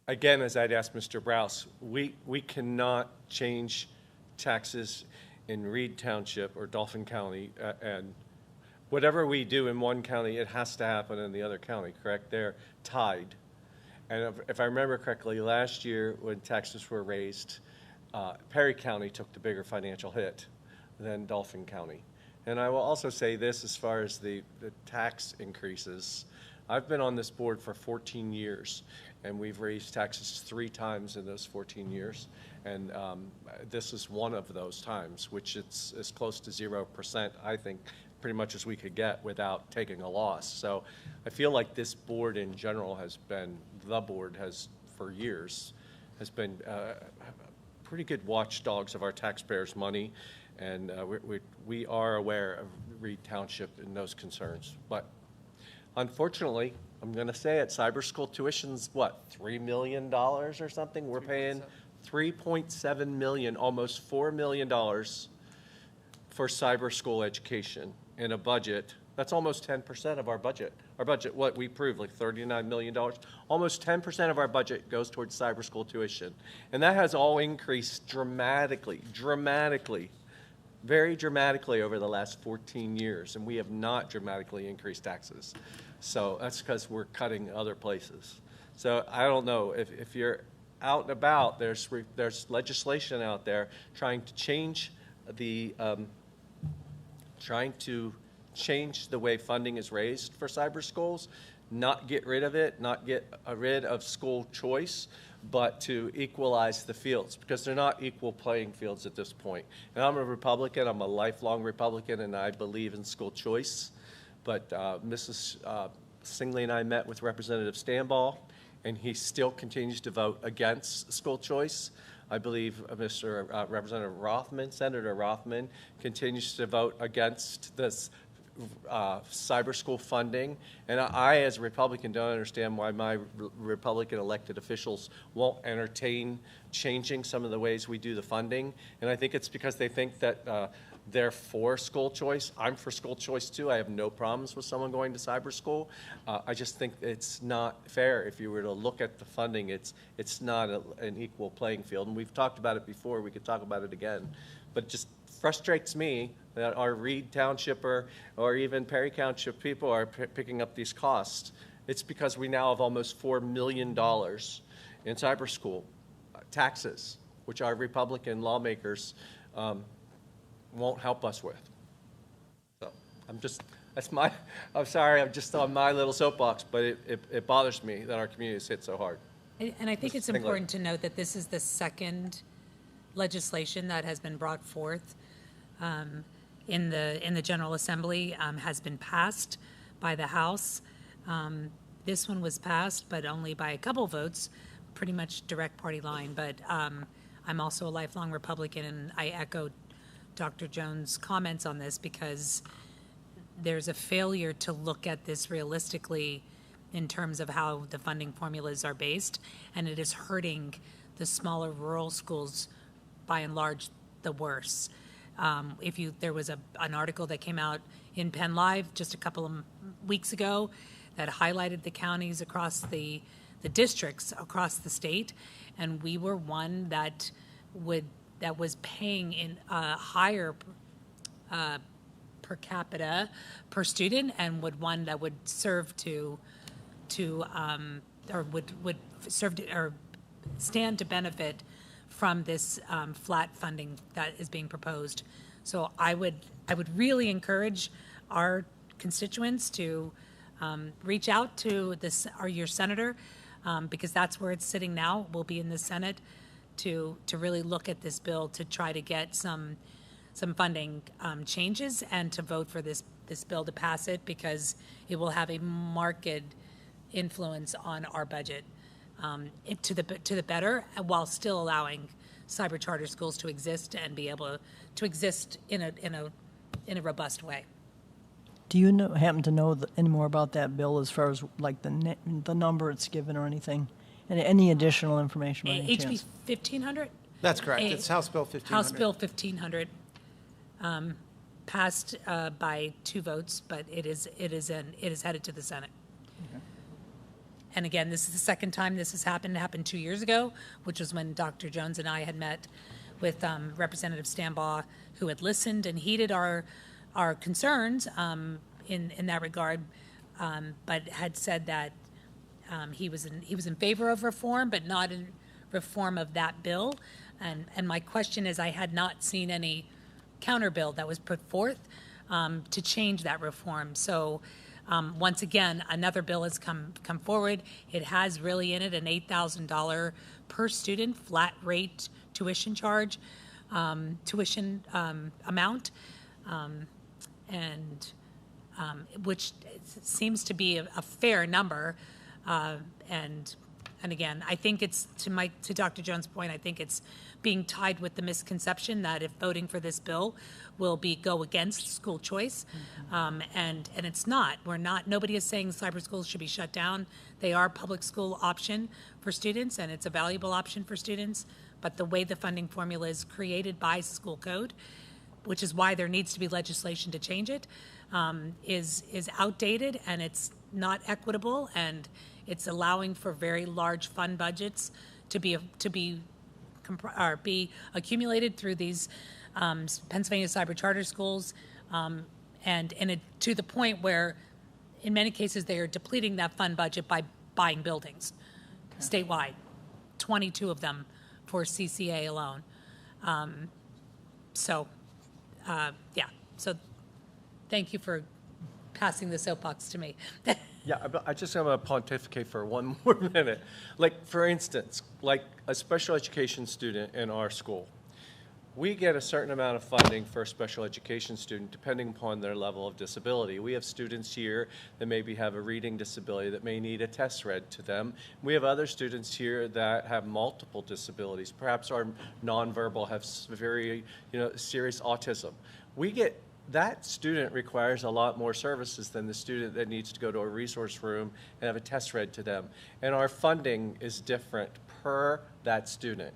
again, as I'd asked Mr. Browse, we cannot change taxes in Reed Township or Dauphin County. And whatever we do in one county, it has to happen in the other county, correct? They're tied. And if I remember correctly, last year when taxes were raised, Perry County took the bigger financial hit than Dauphin County. And I will also say this as far as the tax increases. I've been on this board for 14 years, and we've raised taxes 3 times in those 14 years. And this is one of those times, which it's as close to 0%, I think, pretty much as we could get without taking a loss. So I feel like this board in general has been, for years, has been pretty good watchdogs of our taxpayers' money. And we are aware of Reed Township and those concerns. But unfortunately, I'm going to say it, cyber school tuition's what, $3 million or something? We're paying $3.7 million, almost $4 million for cyber school education in a budget. That's almost 10% of our budget. Our budget, what we approved, like $39 million. Almost 10% of our budget goes towards cyber school tuition. And that has all increased dramatically, very dramatically over the last 14 years. And we have not dramatically increased taxes. So that's because we're cutting other places. So I don't know, if you're out and about, there's legislation out there trying to change the way funding is raised for cyber schools, not get rid of it, not get rid of school choice, but to equalize the fields, because they're not equal playing fields at this point. And I'm a Republican, I'm a lifelong Republican, and I believe in school choice. But Mrs. Singley and I met with Representative Stanball, and he still continues to vote against school choice. I believe Representative Rothman, Senator Rothman, continues to vote against this cyber school funding. And I, as a Republican, don't understand why my Republican elected officials won't entertain changing some of the ways we do the funding. And I think it's because they think that they're for school choice. I'm for school choice too. I have no problems with someone going to cyber school. I just think it's not fair. If you were to look at the funding, it's not an equal playing field. And we've talked about it before. We could talk about it again. But it just frustrates me that our Reed Township or even Perry Township people are picking up these costs. It's because we now have almost $4 million in cyber school taxes, which our Republican lawmakers won't help us with. So I'm sorry, I'm just on my little soapbox, but it bothers me that our community is hit so hard. And I think it's important to note that this is the second legislation that has been brought forth in the General Assembly, has been passed by the House. This one was passed, but only by a couple votes, pretty much direct party line. But I'm also a lifelong Republican, and I echo Dr. Jones' comments on this because there's a failure to look at this realistically in terms of how the funding formulas are based, and it is hurting the smaller rural schools by and large the worse. There was an article that came out in Penn Live just a couple of weeks ago that highlighted the counties across the districts across the state, and we were one that was paying in higher per capita per student, and one that would serve or would serve to, or stand to benefit from this flat funding that is being proposed. So I would really encourage our constituents to reach out to your senator, because that's where it's sitting now. We'll be in the Senate to really look at this bill to try to get some funding changes and to vote for this bill to pass it, because it will have a marked influence on our budget to the better, while still allowing cyber charter schools to exist and be able to exist in a robust way. Do you happen to know any more about that bill as far as like the number it's given or anything? And any additional information by any HB chance? 1500? That's correct. It's House Bill 1500. House Bill 1500, passed by 2 votes, but it is headed to the Senate. Okay. And again, this is the second time this has happened. It happened 2 years ago, which was when Dr. Jones and I had met with Representative Stanbaugh, who had listened and heeded our concerns in that regard, but had said that he was in favor of reform, but not in reform of that bill. And my question is, I had not seen any counter bill that was put forth to change that reform. So once again, another bill has come forward. It has really in it an $8,000 per student flat rate tuition charge, tuition amount, and which seems to be a fair number. And again, I think it's to Dr. Jones' point. I think it's being tied with the misconception that if voting for this bill will go against school choice, and it's not. We're not. Nobody is saying cyber schools should be shut down. They are a public school option for students, and it's a valuable option for students. But the way the funding formula is created by school code, which is why there needs to be legislation to change it, is outdated, and it's not equitable, and it's allowing for very large fund budgets to be accumulated through these Pennsylvania cyber charter schools, to the point where, in many cases, they are depleting that fund budget by buying buildings statewide, 22 of them for CCA alone. So thank you for passing the soapbox to me. Yeah, I just want to pontificate for one more minute. Like, for instance, like a special education student in our school, we get a certain amount of funding for a special education student depending upon their level of disability. We have students here that maybe have a reading disability that may need a test read to them. We have other students here that have multiple disabilities. Perhaps are nonverbal, have very serious autism. That student requires a lot more services than the student that needs to go to a resource room and have a test read to them. And our funding is different per that student.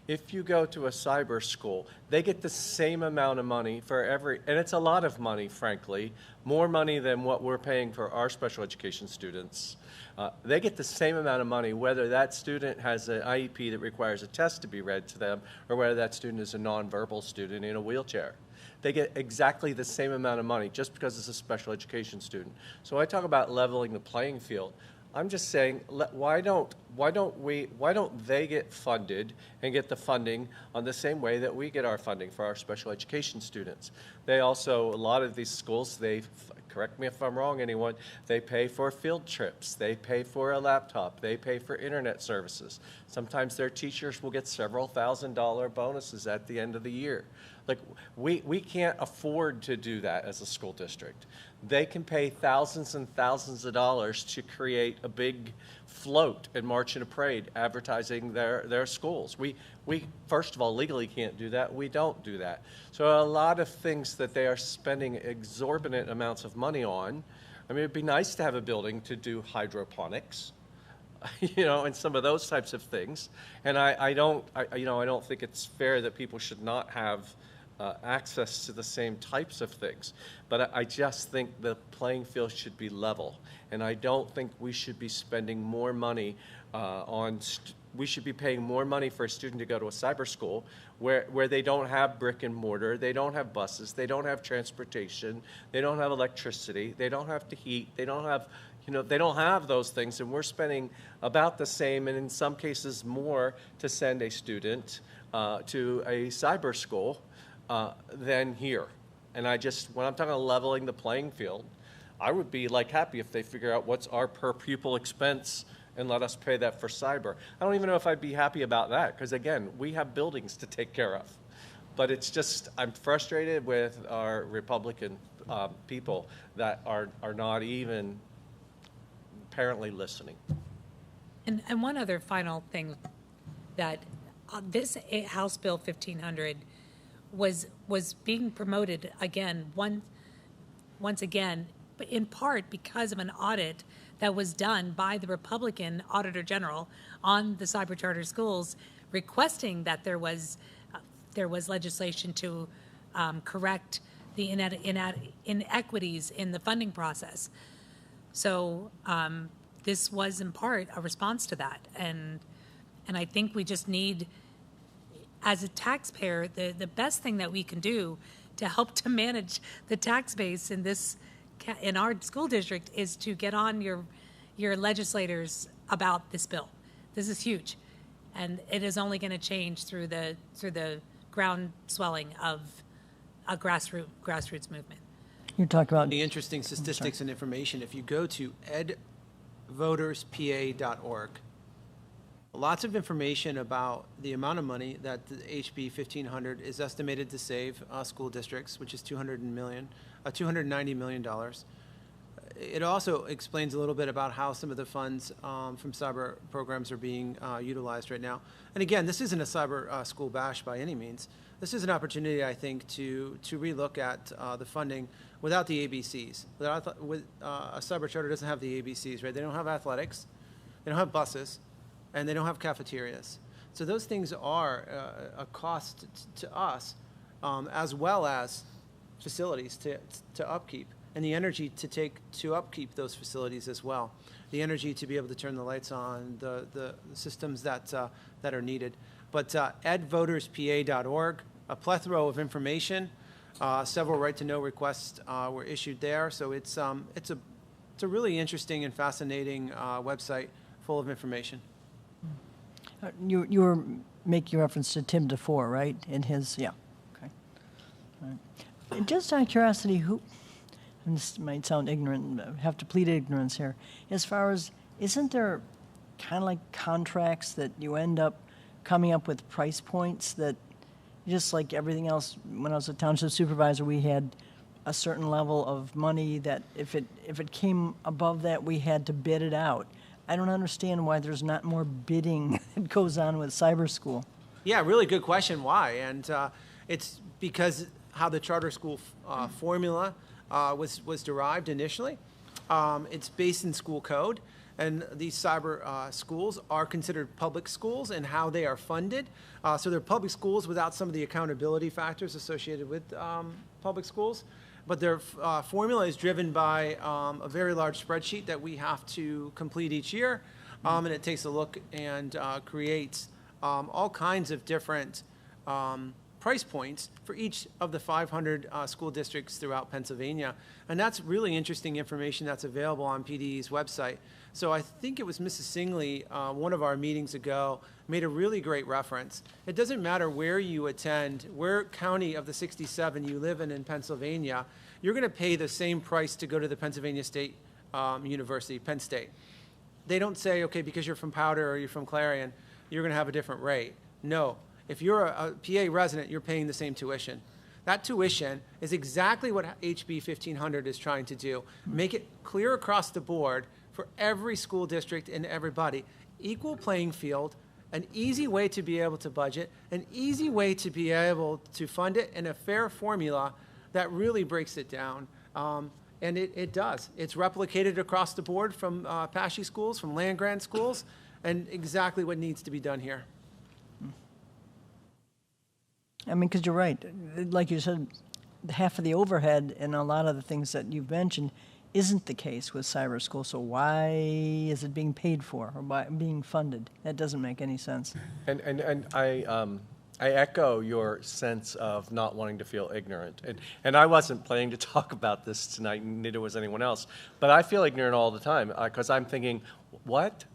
If you go to a cyber school, they get the same amount of money for and it's a lot of money, frankly, more money than what we're paying for our special education students. They get the same amount of money whether that student has an IEP that requires a test to be read to them or whether that student is a nonverbal student in a wheelchair. They get exactly the same amount of money just because it's a special education student. So I talk about leveling the playing field. I'm just saying, why don't they get funded and get the funding on the same way that we get our funding for our special education students? They also, a lot of these schools, correct me if I'm wrong, anyone, they pay for field trips, they pay for a laptop, they pay for internet services. Sometimes their teachers will get several $1,000 bonuses at the end of the year. Like, we can't afford to do that as a school district. They can pay thousands and thousands of dollars to create a big float and march in a parade advertising their schools. We first of all legally can't do that. We don't do that. So a lot of things that they are spending exorbitant amounts of money on. I mean, it'd be nice to have a building to do hydroponics, and some of those types of things. And I don't think it's fair that people should not have access to the same types of things. But I just think the playing field should be level. And I don't think we should be spending more money we should be paying more money for a student to go to a cyber school where they don't have brick and mortar, they don't have buses, they don't have transportation, they don't have electricity, they don't have to heat, they don't have they don't have those things, and we're spending about the same, and in some cases more, to send a student to a cyber school than here. And when I'm talking about leveling the playing field, I would be happy if they figure out what's our per pupil expense and let us pay that for cyber. I don't even know if I'd be happy about that, because again, we have buildings to take care of. But it's just, I'm frustrated with our Republican people that are not even apparently listening. And one other final thing, that this House Bill 1500 was being promoted once again, but in part because of an audit that was done by the Republican Auditor General on the cyber charter schools, requesting that there was legislation to correct the inequities in the funding process. So this was in part a response to that, and I think we just need, as a taxpayer, the best thing that we can do to help to manage the tax base in our school district is to get on your legislators' about this bill. This is huge, and it is only going to change through the ground swelling of a grassroots movement. You talk about The interesting statistics and information, if you go to edvoterspa.org, lots of information about the amount of money that the HB 1500 is estimated to save school districts, which is $290 million. It also explains a little bit about how some of the funds from cyber programs are being utilized right now. And again, this isn't a cyber school bash by any means. This is an opportunity, I think, to relook at the funding without the ABCs. A cyber charter doesn't have the ABCs, right? They don't have athletics, they don't have buses, and they don't have cafeterias. So those things are a cost to us, as well as facilities to upkeep, and the energy to upkeep those facilities as well. The energy to be able to turn the lights on, the systems that are needed. But edvoterspa.org, a plethora of information, several right-to-know requests were issued there. So it's a really interesting and fascinating website full of information. you were making reference to Tim DeFore, right? In his, yeah, okay. All right. Just out of curiosity, who, and this might sound ignorant, but I have to plead ignorance here, as far as, isn't there kind of like contracts that you end up coming up with price points that, just like everything else, when I was a township supervisor, we had a certain level of money that if it came above that, we had to bid it out. I don't understand why there's not more bidding that goes on with cyber school. Yeah, really good question. Why? And it's because how the charter school formula was derived initially. It's based in school code, and these cyber schools are considered public schools and how they are funded. So they're public schools without some of the accountability factors associated with public schools. But their formula is driven by a very large spreadsheet that we have to complete each year. And it takes a look and creates all kinds of different price points for each of the 500 school districts throughout Pennsylvania. And that's really interesting information that's available on PDE's website. So I think it was Mrs. Singley, one of our meetings ago, made a really great reference. It doesn't matter where you attend, where county of the 67 you live in Pennsylvania, you're going to pay the same price to go to the Pennsylvania State University, Penn State. They don't say, okay, because you're from Powder or you're from Clarion, you're going to have a different rate. No. If you're a PA resident, you're paying the same tuition. That tuition is exactly what HB 1500 is trying to do. Make it clear across the board for every school district and everybody. Equal playing field, an easy way to be able to budget, an easy way to be able to fund it, and a fair formula that really breaks it down. And it does. It's replicated across the board from PASHE schools, from land-grant schools, and exactly what needs to be done here. I mean, because you're right. Like you said, half of the overhead and a lot of the things that you've mentioned isn't the case with cyber school. So why is it being paid for or by being funded? That doesn't make any sense. And I echo your sense of not wanting to feel ignorant. And I wasn't planning to talk about this tonight, neither was anyone else. But I feel ignorant all the time because I'm thinking, what?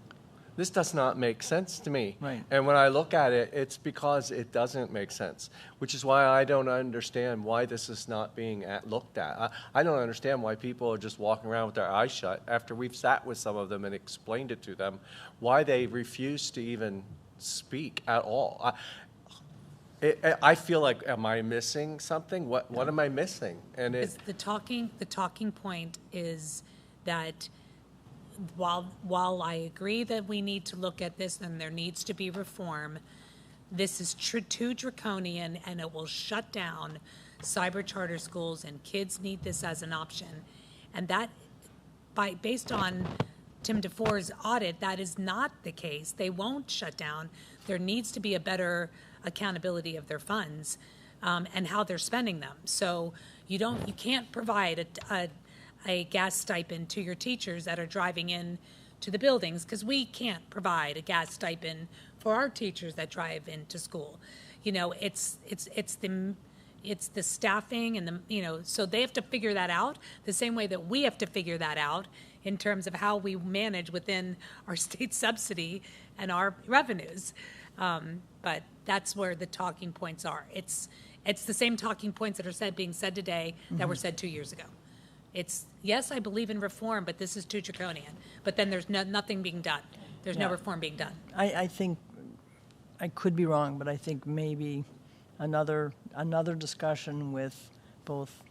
This does not make sense to me. Right. And when I look at it, it's because it doesn't make sense, which is why I don't understand why this is not being looked at. I don't understand why people are just walking around with their eyes shut after we've sat with some of them and explained it to them, why they refuse to even speak at all. I feel like, am I missing something? What am I missing? And The talking point is that while I agree that we need to look at this and there needs to be reform, this is too draconian and it will shut down cyber charter schools, and kids need this as an option. And that, based on Tim DeFore's audit, that is not the case. They won't shut down. There needs to be a better accountability of their funds and how they're spending them. So you can't provide a gas stipend to your teachers that are driving in to the buildings, because we can't provide a gas stipend for our teachers that drive into school. You know, it's the staffing and so they have to figure that out the same way that we have to figure that out in terms of how we manage within our state subsidy and our revenues. But that's where the talking points are. It's the same talking points that are being said today that were said 2 years ago. It's, yes, I believe in reform, but this is too draconian. But then there's nothing being done. There's no Yeah. reform being done. I think, I could be wrong, but I think maybe another discussion with both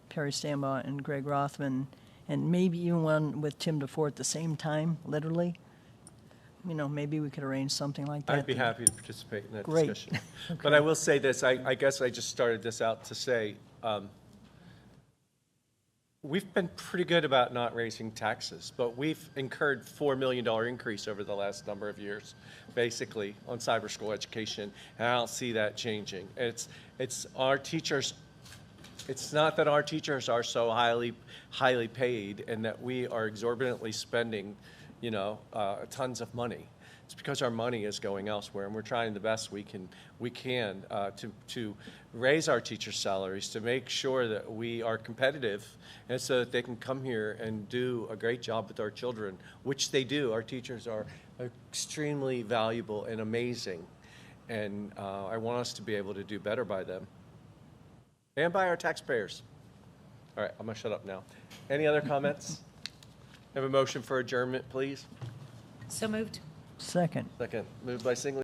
Perry Stambaugh and Greg Rothman, and maybe even one with Tim DeFore at the same time, literally. You know, maybe we could arrange something like that. I'd be happy to participate in that Great. discussion. But I will say this, I guess I just started this out to say, we've been pretty good about not raising taxes, but we've incurred $4 million increase over the last number of years, basically, on cyber school education, and I don't see that changing. It's our teachers, it's not that our teachers are so highly paid and that we are exorbitantly spending, tons of money. It's because our money is going elsewhere, and we're trying the best we can to raise our teachers' salaries, to make sure that we are competitive, and so that they can come here and do a great job with our children, which they do. Our teachers are extremely valuable and amazing, and I want us to be able to do better by them and by our taxpayers. All right, I'm going to shut up now. Any other comments? Have a motion for adjournment, please? So moved. Second. Second. Moved by Singley.